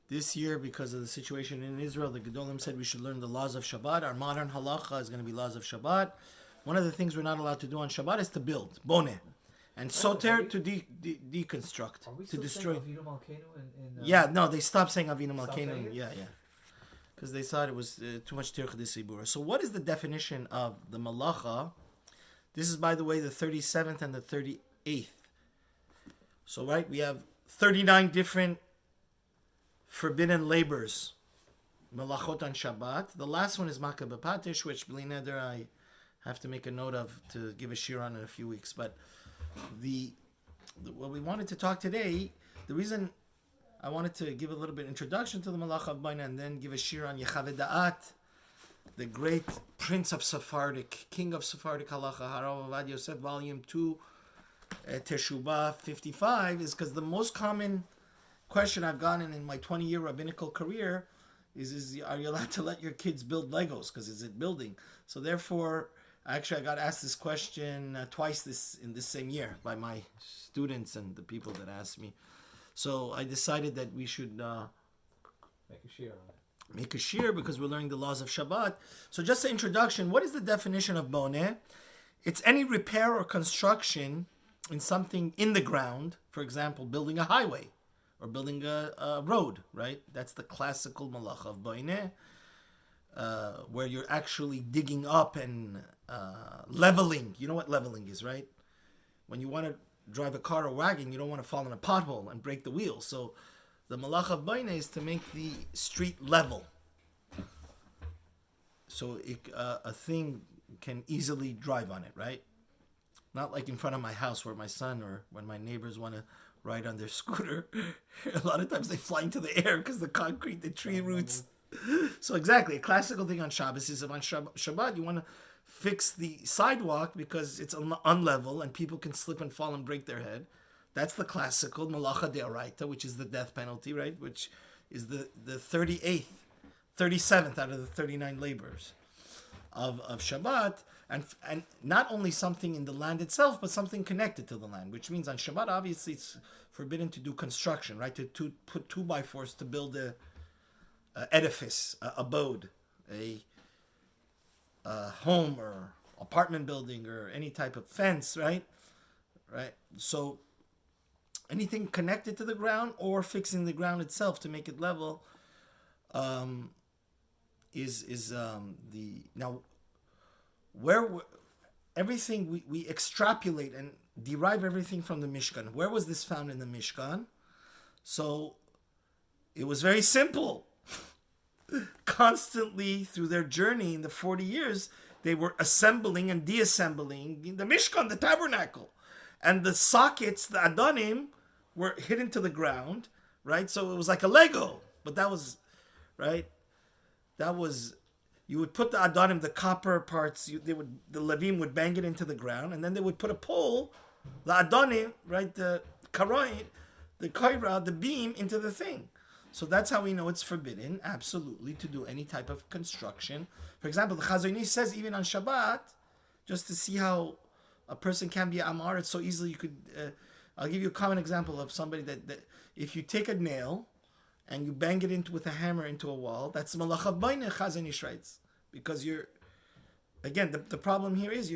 This year, because of the situation in Israel, the Gedolim said we should learn the laws of Shabbat. Our modern halacha is going to be laws of Shabbat. One of the things we're not allowed to do on Shabbat is to build, bone. And soter, to deconstruct, to destroy. Avinu Malkeinu Yeah, no, they stopped saying Avinu Malkeinu. Yeah. Because they thought it was too much tirch d'sibura. So what is the definition of the malacha? This is, by the way, the 37th and the 38th. So, right, we have 39 different forbidden labors. Malachot on Shabbat. The last one is Makah B'Patish, which, b'li neder, I have to make a note of to give a shir on in a few weeks. But what we wanted to talk today, the reason I wanted to give a little bit introduction to the Malacha of Bונה and then give a shir on Yechavey Daat, the great prince of Sephardic, king of Sephardic Halacha, HaRav Ovadia Yosef, volume 2, Teshubah 55, is because the most common question I've gotten in my 20-year rabbinical career is are you allowed to let your kids build Legos? Because is it building? So therefore, actually I got asked this question twice in this same year by my students and the people that asked me. So I decided that we should make a shir because we're learning the laws of Shabbat. So just an introduction, what is the definition of bone? It's any repair or construction in something in the ground, for example, building a highway or building a road, right? That's the classical malacha of bone, where you're actually digging up and leveling. You know what leveling is, right? When you want to drive a car or wagon, you don't want to fall in a pothole and break the wheels. So the malacha of bone is to make the street level. So a thing can easily drive on it, right? Not like in front of my house where my son or when my neighbors want to ride on their scooter. A lot of times they fly into the air because the concrete, the tree roots. So exactly, a classical thing on Shabbos is if on Shabbat you want to fix the sidewalk because it's unlevel and people can slip and fall and break their head. That's the classical malacha deoraita, which is the death penalty, right? Which is the 37th out of the 39 labors of Shabbat. And not only something in the land itself, but something connected to the land, which means on Shabbat, obviously, it's forbidden to do construction, right? To put 2x4s to build a edifice, a abode, a home or apartment building or any type of fence, right? Right. So anything connected to the ground or fixing the ground itself to make it level is the now. Where everything we extrapolate and derive everything from the Mishkan. Where was this found in the Mishkan? So it was very simple. Constantly through their journey in the 40 years, they were assembling and deassembling the Mishkan, the tabernacle. And the sockets, the Adonim, were hidden to the ground, right? So it was like a Lego. But that was, right? That was... You would put the Adonim, the copper parts, the Levim would bang it into the ground, and then they would put a pole, the Adonim, right, the Karai, the Kaira, the beam, into the thing. So that's how we know it's forbidden, absolutely, to do any type of construction. For example, the Chazon Ish says, even on Shabbat, just to see how a person can be Amar, it's so easily you could... I'll give you a common example of somebody that if you take a nail, and you bang it with a hammer into a wall, that's malacha b'nei, Chazon Ish writes. Because you're, again, the problem here is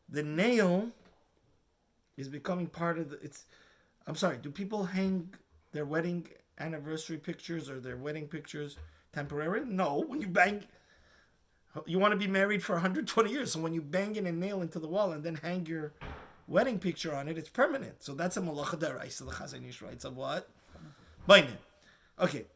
the nail is becoming part of I'm sorry, do people hang their wedding anniversary pictures or their wedding pictures temporarily? No, when you bang, you want to be married for 120 years, so when you bang in a nail into the wall and then hang your wedding picture on it, it's permanent. So that's a malacha d'oraisa, the Chazon Ish writes of what? B'nei. Okay,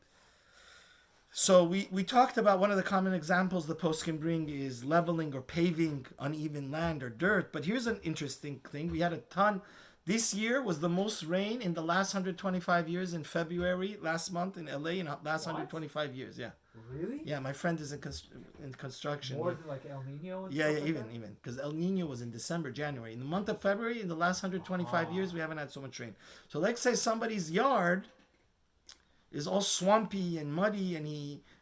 so we talked about one of the common examples the post can bring is leveling or paving uneven land or dirt. But here's an interesting thing. We had a ton. This year was the most rain in the last 125 years in February, last month in LA, in the last 125 years. Yeah. Really? Yeah, my friend is in construction. More than like El Nino? And yeah, stuff like even. that? Because El Nino was in December, January. In the month of February, in the last 125 years, we haven't had so much rain. So let's say somebody's yard is all swampy and muddy, and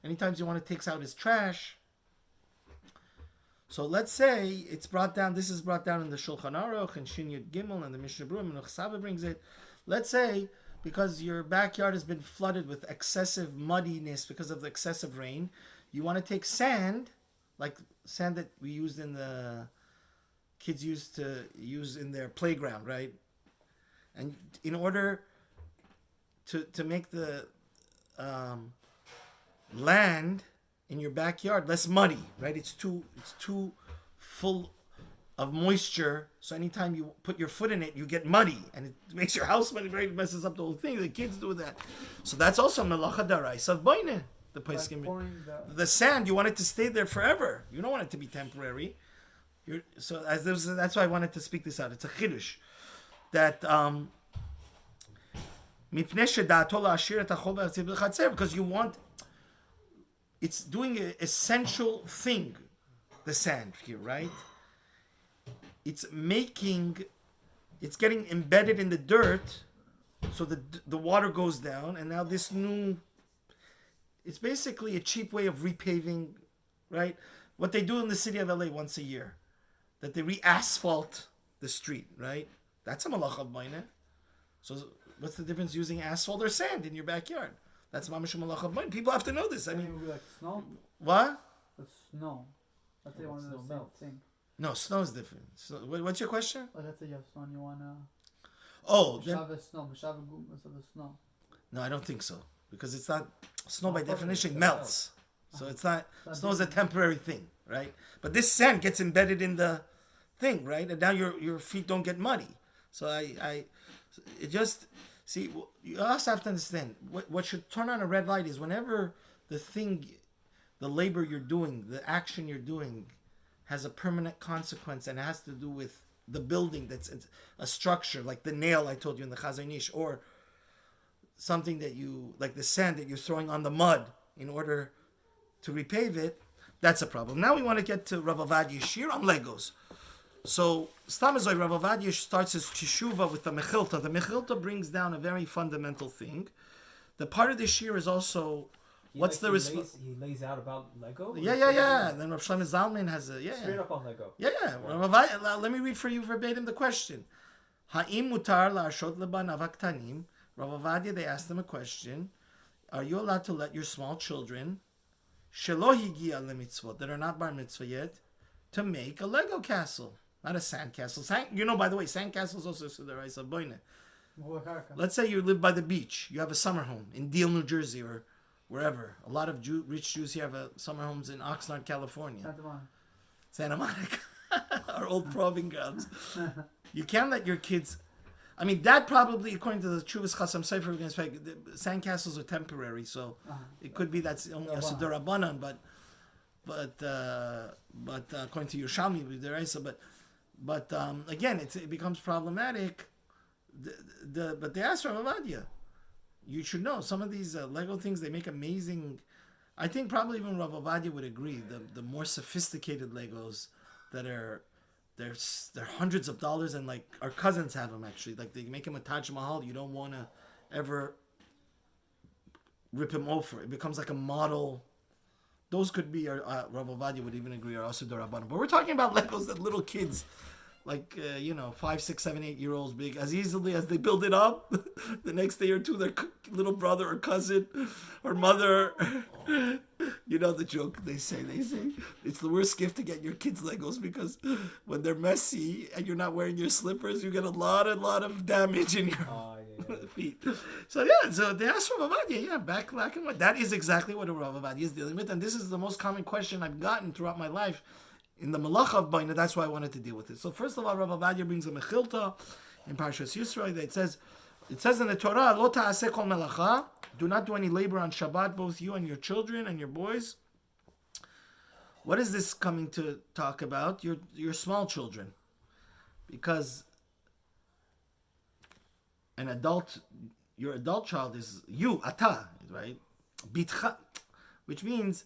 anytime he takes out his trash. So let's say it's brought down, this is brought down in the Shulchan Aruch and Shin Yud Gimel and the Mishnah Berurah, and Saba brings it. Let's say because your backyard has been flooded with excessive muddiness because of the excessive rain. You want to take sand, like sand that we used in the kids used to use in their playground, right? And in order to make the land in your backyard less muddy, right? It's too full of moisture, so anytime you put your foot in it, you get muddy, and it makes your house muddy, right? It messes up the whole thing. The kids do that, so that's also melacha daraisa of bone. The place the sand, you want it to stay there forever. You don't want it to be temporary. That's why I wanted to speak this out. It's a chiddush that because you want, it's doing an essential thing, the sand here, right? It's getting embedded in the dirt, so the water goes down, and now this new, it's basically a cheap way of repaving, right? What they do in the city of LA once a year, that they re-asphalt the street, right? That's a malacha b'maineh. So what's the difference using asphalt or sand in your backyard? That's mamash malacha b'maineh. People have to know this. I mean, it would be like snow. What? The snow. Let's say you want to do the same thing. No, snow's different. So, what's your question? Like let's say you have snow and you want to. Oh, the snow. No, I don't think so, because it's not snow by definition melts. So it's not, snow is a temporary thing, right? But this sand gets embedded in the thing, right? And now your feet don't get muddy. So it just, see, you also have to understand, what should turn on a red light is whenever the labor you're doing, the action you're doing has a permanent consequence and it has to do with the building, that's a structure, like the nail I told you in the Chazon Ish, or something that you, like the sand that you're throwing on the mud in order to repave it, that's a problem. Now we want to get to Rav Ovadia's shir on Legos. So, Stamazoi, Rav Ovadia starts his teshuva with the Mechilta. The Mechilta brings down a very fundamental thing. The part of the shir is also, He lays out about Lego? Yeah. Then Rav Shlomo Zalman has Straight up on Lego. Yeah. Rav Ovadia, let me read for you verbatim the question. Ha'im mutar la'ashot lebanav haktanim. Rav Ovadia, they asked him a question. Are you allowed to let your small children, shelo higia lemitzvot, that are not bar mitzvah yet, to make a Lego castle? Not a sand castle. By the way, sand castles also Sudaraisa Bונה. Let's say you live by the beach. You have a summer home in Deal, New Jersey, or wherever. A lot of rich Jews here have summer homes in Oxnard, California. Santa Monica. Our old proving grounds. You can't let your kids... I mean, that probably, according to the Chuvas Chasam Sefer, sand castles are temporary, so it could be that's only a Sudarabanan, but according to Yerushalmi, there is but again, it becomes problematic. But they asked Rav Ovadia, you should know some of these Lego things, they make amazing. I think probably even Rav Ovadia would agree. The more sophisticated Legos that are they're hundreds of dollars, and like our cousins have them actually. Like they make them a Taj Mahal. You don't want to ever rip him over. It becomes like a model. Those could be, Rav Ovadia would even agree, are also Darabanan. But we're talking about Legos that little kids, like, 5, 6, 7, 8 year olds big, as easily as they build it up, the next day or two, their little brother or cousin or mother, you know the joke they say, it's the worst gift to get your kids Legos, because when they're messy and you're not wearing your slippers, you get a lot of damage in your feet. So they asked Rav Ovadia, back in what, that is exactly what a Rav Ovadia is dealing with, and this is the most common question I've gotten throughout my life in the Malacha of Bona. That's why I wanted to deal with it. So first of all, Rav Ovadia brings a Mechilta in Parshas Yisro that it says in the Torah, Lo ta'aseh kol melacha, do not do any labor on Shabbat, both you and your children and your boys. What is this coming to talk about? Your small children, because your adult child is you, ata, right? Bitcha, which means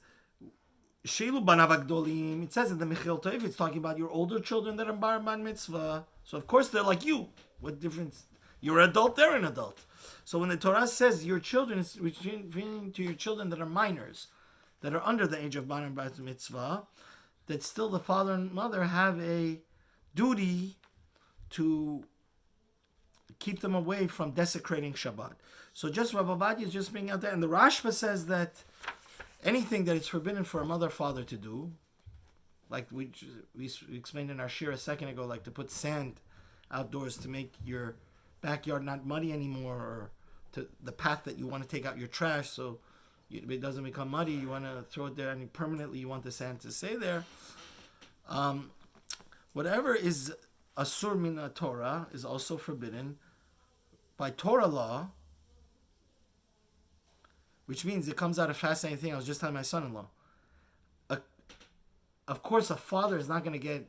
Sheilu banav agdolim. It says in the Mechilta, if it's talking about your older children that are bar mitzvah, so of course they're like you. What difference? You're an adult, they're an adult. So when the Torah says your children, it's referring to your children that are minors, that are under the age of bar mitzvah, that still the father and mother have a duty to keep them away from desecrating Shabbat. So just Rav Ovadia is just bringing out that. And the Rashba says that anything that it's forbidden for a mother or father to do, like we explained in our shir a second ago, like to put sand outdoors to make your backyard not muddy anymore, or to the path that you want to take out your trash so it doesn't become muddy, you want to throw it there and permanently you want the sand to stay there. Whatever is asur min Torah is also forbidden by Torah law, which means it comes out a fascinating thing. I was just telling my son-in-law. Of course, a father is not going to get,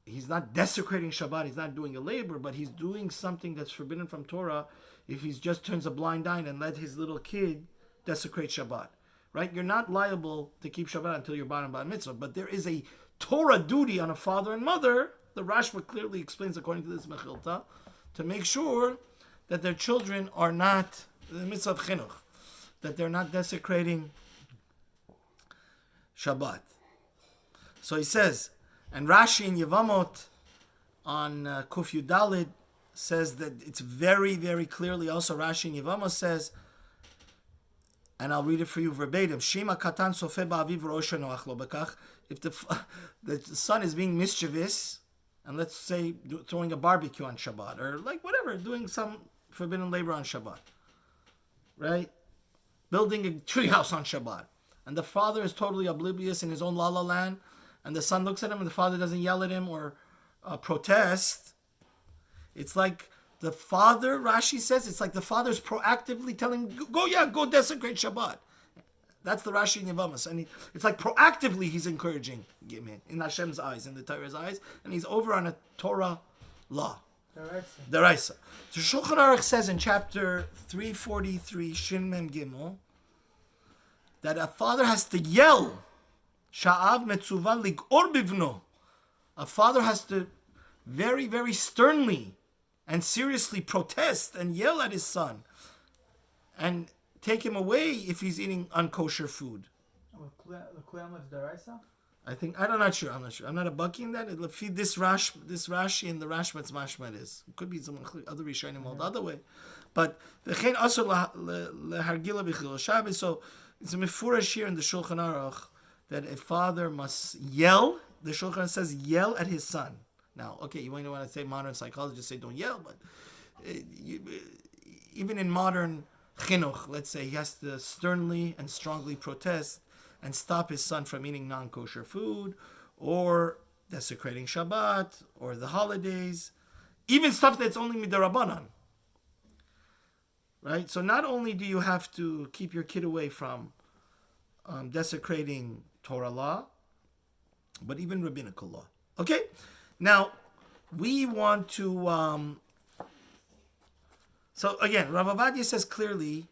he's not desecrating Shabbat, he's not doing a labor, but he's doing something that's forbidden from Torah if he just turns a blind eye and let his little kid desecrate Shabbat. Right? You're not liable to keep Shabbat until you're bar mitzvah, but there is a Torah duty on a father and mother, the Rashba clearly explains according to this Mechilta, to make sure that their children are not, the mitzvah of chinuch, that they're not desecrating Shabbat. So he says, and Rashi in Yevamot on Kuf Yudalid says that it's very, very clearly, also Rashi in Yevamot says, and I'll read it for you verbatim, Shema katan sofe ba'aviv ro'oshe noach lo bekach. If the son is being mischievous, and let's say throwing a barbecue on Shabbat, or like whatever, doing some forbidden labor on Shabbat, right? Building a treehouse on Shabbat, and the father is totally oblivious in his own la la land, and the son looks at him and the father doesn't yell at him or protest. It's like the father, Rashi says, it's like the father's proactively telling him, go desecrate Shabbat. That's the Rashi in Yevamos. And it's like proactively he's encouraging him in Hashem's eyes, in the Torah's eyes, and he's over on a Torah law. Deraisa. So Shulchan Aruch says in chapter 343, Shin Mem Gimel, that a father has to yell, Sha'av metzuva lig'or bivno. A father has to very, very sternly and seriously protest and yell at his son and take him away if he's eating unkosher food. I'm not sure. I'm not a baki in that. It'll feed this Rashi and the Rashbat's mashmat is. It could be some other Rishonim the other way. But v'chein asur lehargila b'chilul Shabbos. So it's a mefurash here in the Shulchan Aruch that a father must yell. The Shulchan says yell at his son. Now, okay, you might want to say modern psychologists say don't yell, but even in modern chinuch, let's say he has to sternly and strongly protest and stop his son from eating non-kosher food or desecrating Shabbat or the holidays, even stuff that's only midarabanan. Right? So not only do you have to keep your kid away from desecrating Torah law, but even rabbinical law. Okay? Now, we want to... So again, Rav Ovadia says clearly,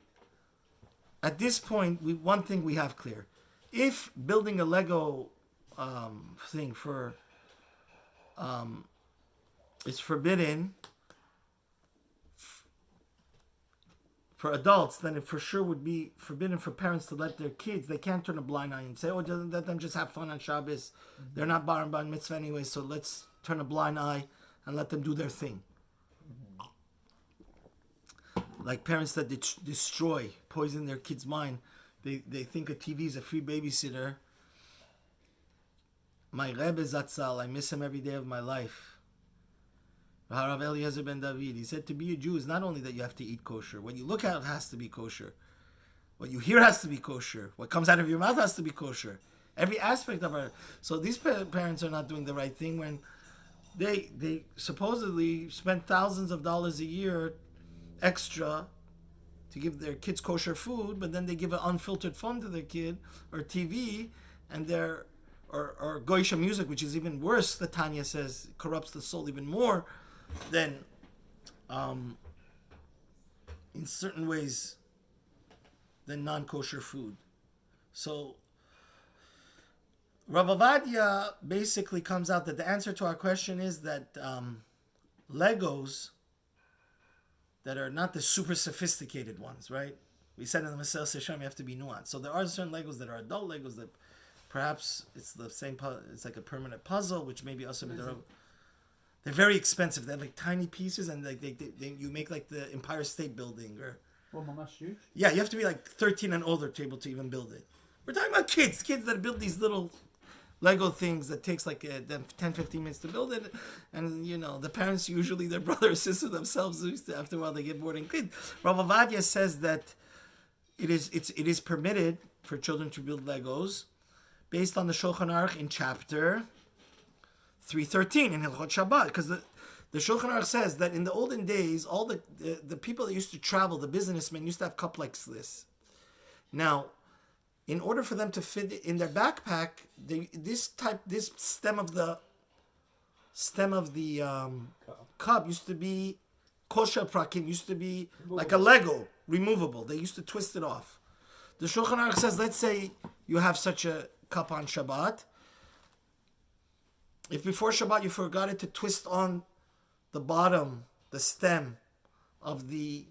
at this point, one thing we have clear. If building a Lego thing is forbidden for adults, then it for sure would be forbidden for parents to let their kids, they can't turn a blind eye and say, let them just have fun on Shabbos. They're not bar and bar mitzvah anyway, so let's turn a blind eye and let them do their thing. Like parents that destroy, poison their kids' mind. They think a TV is a free babysitter. My Rebbe Zatzal, I miss him every day of my life. HaRav Eliezer ben David, he said to be a Jew is not only that you have to eat kosher. What you look at has to be kosher. What you hear has to be kosher. What comes out of your mouth has to be kosher. Every aspect of our... So these parents are not doing the right thing when they supposedly spend thousands of dollars a year extra to give their kids kosher food, but then they give an unfiltered phone to their kid or TV, and or goyisha music, which is even worse. The Tanya says corrupts the soul even more than, in certain ways, than non-kosher food. So Rav Ovadia basically comes out that the answer to our question is that Legos that are not the super sophisticated ones, right? We said in the Masel Seshem you have to be nuanced. So there are certain Legos that are adult Legos that perhaps it's the same. It's like a permanent puzzle, which maybe also They're very expensive. They have like tiny pieces, and you make like the Empire State Building or. Well, mamash huge. Yeah, you have to be like 13 and older to be able to even build it. We're talking about kids that build these little Lego things that takes like 10, 15 minutes to build it. And, the parents, usually their brother or sister themselves, after a while they get bored and clean. Rav Ovadia says that it is permitted for children to build Legos based on the Shulchan Aruch in chapter 313 in Hilchot Shabbat. Because the Shulchan Aruch says that in the olden days, all the people that used to travel, the businessmen, used to have cup like this. Now, in order for them to fit it in their backpack, this stem of the cup used to be kosher prakim, used to be like a Lego, removable. They used to twist it off. The Shulchan Aruch says, let's say you have such a cup on Shabbat. If before Shabbat you forgot it to twist on the bottom, the stem of the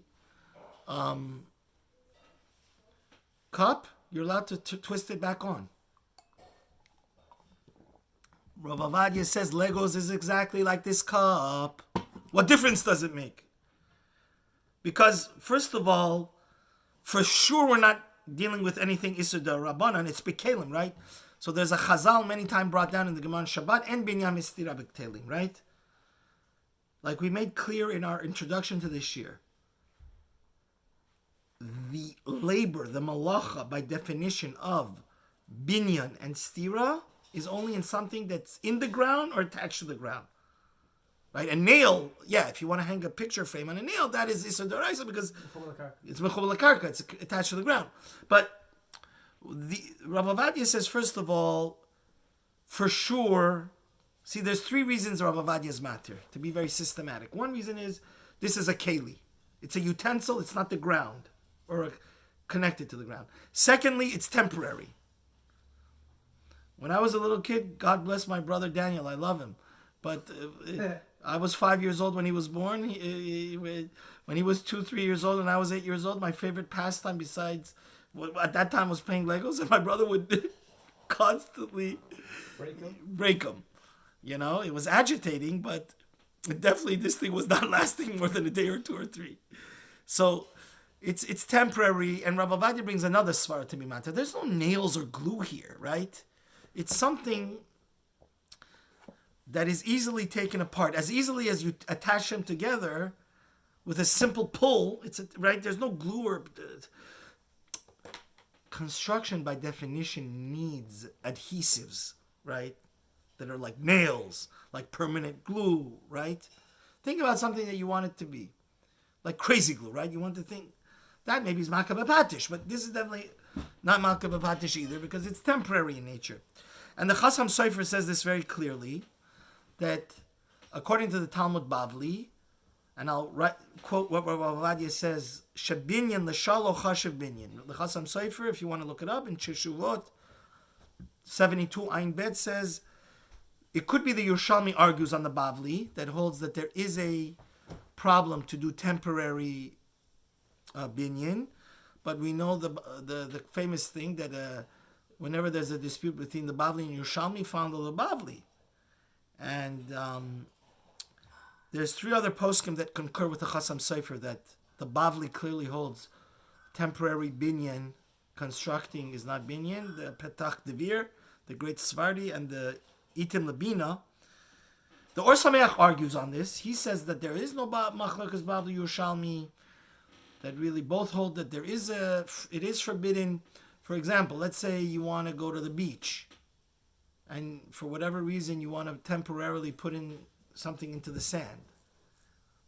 cup, you're allowed to twist it back on. Rav Ovadia says Legos is exactly like this cup. What difference does it make? Because, first of all, for sure we're not dealing with anything Isur Rabbanan, it's B'Kelim, right? So there's a Chazal many times brought down in the Gemara Shabbat, and Binyan Mistira B'Kelim, right? Like we made clear in our introduction to this year, the labor, the malacha, by definition of binyan and stira, is only in something that's in the ground or attached to the ground. Right? A nail, if you want to hang a picture frame on a nail, that is Isur D'Oraisa because it's Mechubal Karka, it's attached to the ground. But Rav Ovadia says, first of all, for sure, see, there's three reasons Rav Ovadia's matter, to be very systematic. One reason is, this is a keli. It's a utensil, it's not the ground, or connected to the ground. Secondly, it's temporary. When I was a little kid, God bless my brother Daniel, I love him. But I was 5 years old when he was born. When he was 2, 3 years old and I was 8 years old, my favorite pastime besides, at that time, was playing Legos, and my brother would constantly break them. It was agitating, but definitely this thing was not lasting more than a day or 2 or 3. So it's temporary, and Rav Ovadia brings another svara to be matter. There's no nails or glue here, right? It's something that is easily taken apart. As easily as you attach them together with a simple pull, right? There's no glue or... Construction, by definition, needs adhesives, right? That are like nails, like permanent glue, right? Think about something that you want it to be. Like crazy glue, right? You want to think that maybe is Malka B'Patish, but this is definitely not Malka B'Patish either because it's temporary in nature. And the Chasam Sofer says this very clearly, that according to the Talmud Bavli, and I'll quote what Rav Ovadia says, Shabinyan l'shalo chashav binyan. The Chasam Sofer, if you want to look it up, in Sheshuvot 72 Ayin Bet says, it could be the Yerushalmi argues on the Bavli that holds that there is a problem to do temporary binyan, but we know the famous thing that whenever there's a dispute between the Bavli and Yerushalmi, found the Bavli. And there's 3 other poskim that concur with the Chasam Sofer that the Bavli clearly holds temporary binyan constructing is not binyan. The Petach Devir, the great Svardi, and the Itim Labina. The Or Sameach argues on this. He says that there is no Machlokes Bavli Yerushalmi, that really both hold that it is forbidden. For example, let's say you want to go to the beach, and for whatever reason you want to temporarily put in something into the sand.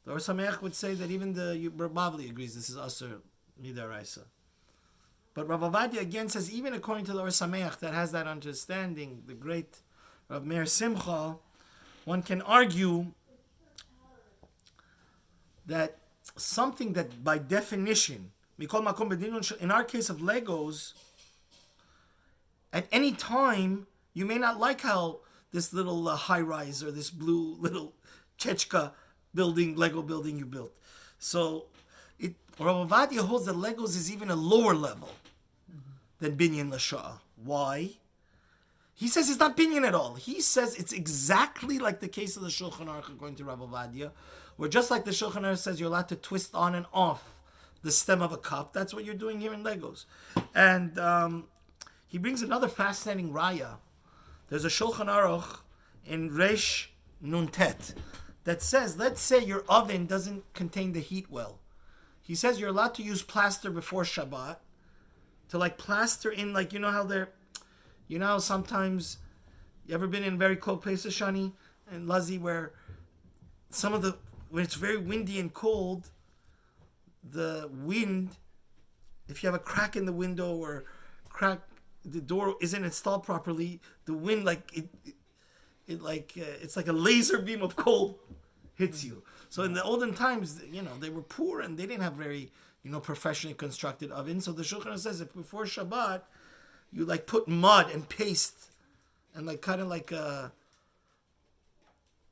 The Or Sameach would say that even the Bavli agrees this is Asur Midaraisa. But Rav Ovadia again says, even according to the Or Sameach that has that understanding, the great Rav Meir Simcha, one can argue that something that by definition, in our case of Legos, at any time, you may not like how this little high-rise or this blue little Chechka Lego building you built. So Rav Ovadia holds that Legos is even a lower level than Binyan L'Sha'ah. Why? He says it's not binyan at all. He says it's exactly like the case of the Shulchan Aruch according to Rav Ovadia, where just like the Shulchan Aruch says you're allowed to twist on and off the stem of a cup, that's what you're doing here in Legos. And he brings another fascinating raya. There's a Shulchan Aruch in Resh Nuntet that says, let's say your oven doesn't contain the heat well. He says you're allowed to use plaster before Shabbat to like plaster in, like, you know how sometimes, you ever been in very cold places, Shani and Lazi, where when it's very windy and cold, the wind, if you have a crack in the window or the door isn't installed properly, the wind it's like a laser beam of cold hits you. So in the olden times, they were poor and they didn't have very, professionally constructed ovens. So the Shulchan Aruch says if before Shabbat, you like put mud and paste and like kind of like a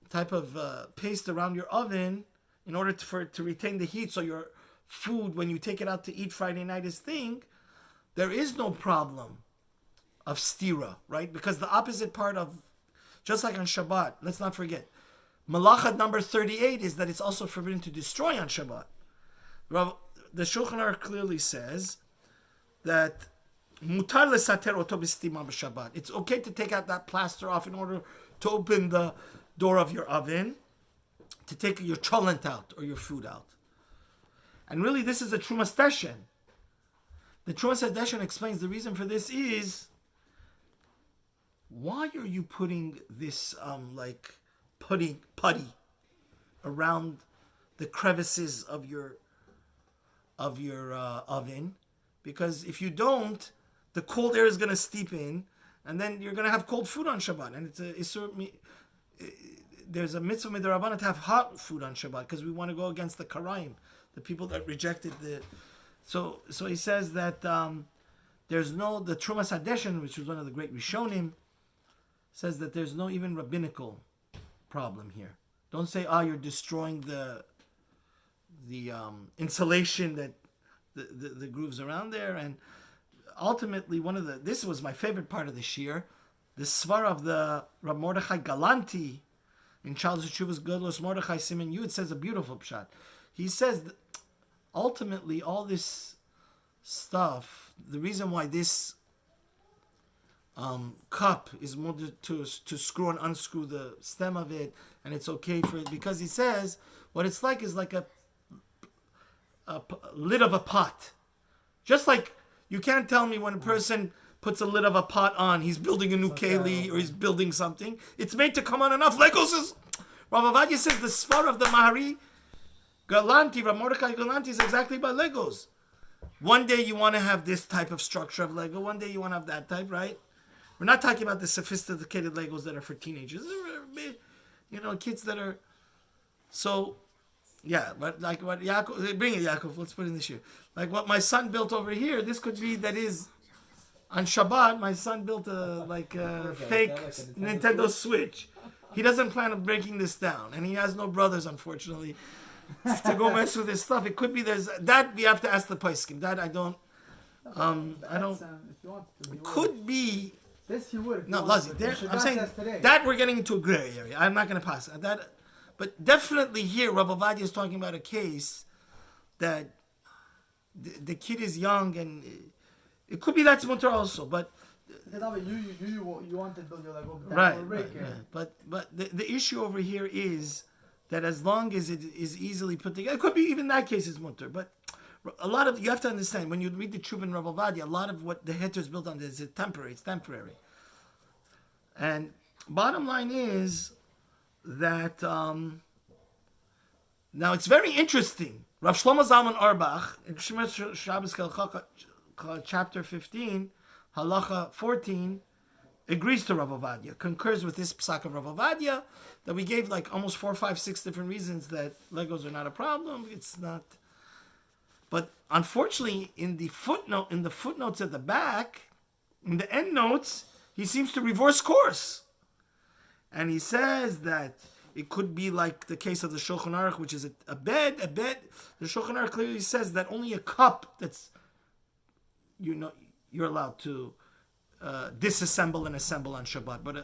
type of paste around your oven in order for it to retain the heat, so your food, when you take it out to eat Friday night, is thing, there is no problem of stira, right? Because the opposite part of, just like on Shabbat, let's not forget, Malacha number 38 is that it's also forbidden to destroy on Shabbat. The Shulchan Aruch clearly says that mutar lesater oto b'stima b'Shabbat. It's okay to take out that plaster off in order to open the door of your oven, to take your cholent out or your food out. And really, this is a Trumas Teshen. The Trumas Teshen explains the reason for this is, why are you putting this putty around the crevices of your oven? Because if you don't, the cold air is going to steep in, and then you're going to have cold food on Shabbat. And there's a mitzvah midrabanan to have hot food on Shabbat, because we want to go against the Karaim, the people that rejected the. So he says that there's no, the Trumas Hadeshen, which was one of the great Rishonim, says that there's no even rabbinical problem here. Don't say, you're destroying the insulation that the grooves around there. And ultimately, this was my favorite part of the shir, the svar of the Rav Mordechai Galanti in Charles Teshuvas Godlos Mordechai Siman Yud says a beautiful pshat. He says that ultimately all this stuff, the reason why this cup is molded to screw and unscrew the stem of it, and it's okay for it, because he says what it's like is like a lid of a pot. Just like you can't tell me when a person puts a lid of a pot on, he's building a new keli or he's building something. It's made to come on enough. Legos is, Rav Ovadia says the svar of the Mahari Galanti, Rav Mordechai Galanti, is exactly by Legos. One day you want to have this type of structure of Lego, one day you want to have that type, right? We're not talking about the sophisticated Legos that are for teenagers. Kids that are... So, yeah, but like what Yaakov... Bring it, Yaakov. Let's put it in this year. Like what my son built over here, this could be, that is... On Shabbat, my son built a fake Nintendo Switch. He doesn't plan on breaking this down. And he has no brothers, unfortunately, to go mess with his stuff. It could be there's... That, we have to ask the Paiskim. That I don't... I don't... If you want to, could be... This you would. No, Lazi, I'm saying that we're getting into a gray area. I'm not going to pass that. But definitely here, Rav Ovadia is talking about a case that the kid is young, and it could be that's mutar also. But you want to build your Lego, right. But the issue over here is that as long as it is easily put together, it could be even that case is mutar. But a lot of, you have to understand, when you read the Tshuva and Rav Ovadia, a lot of what the heter is built on is temporary. It's temporary. And bottom line is that now it's very interesting. Rav Shlomo Zalman Auerbach in Shemot Shabbos chapter 15, Halacha 14, agrees to Rav Ovadia, concurs with this psak of Rav Ovadia, that we gave like almost 4, 5, 6 different reasons that Legos are not a problem. It's not. But unfortunately, in the footnotes at the back, in the end notes, he seems to reverse course. And he says that it could be like the case of the Shulchan Aruch, which is a bed. The Shulchan Aruch clearly says that only a cup that's, you're allowed to disassemble and assemble on Shabbat. But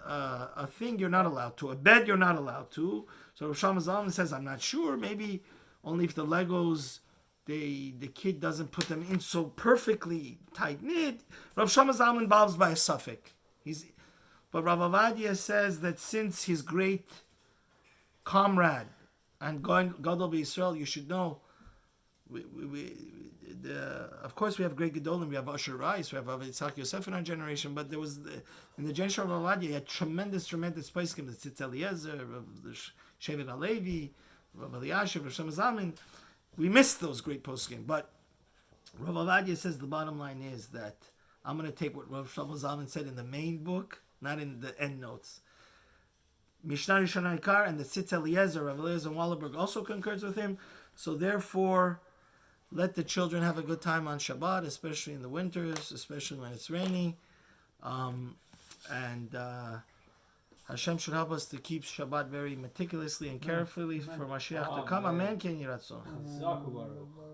a thing you're not allowed to. A bed you're not allowed to. So Rav Shlomo Zalman says, I'm not sure. Maybe only if the Legos, the kid doesn't put them in so perfectly tight knit. Rav Shlomo Zalman involves by a suffix. But Rav Ovadia says that since his great comrade and Gadol B'Yisrael, you should know, of course we have great Gedolim, we have Asher Rice, we have Yitzhak Yosef in our generation, but there was, in the generation of Rav Ovadia, you had tremendous poskim, the Tzitz Eliezer, the Shevet HaLevi, Rav Eliashiv, Rav Shlomo Zalman. We missed those great poskim, but Rav Ovadia says the bottom line is that I'm going to take what Rav Shlomo Zalman said in the main book, not in the end notes. Mishnah Rishon Ikar and the Tzitz Eliezer, Rav Eliezer Wallenberg also concurs with him. So therefore, let the children have a good time on Shabbat, especially in the winters, especially when it's rainy. And Hashem should help us to keep Shabbat very meticulously and carefully for Mashiach to come. Amen. Ken Yiratzon.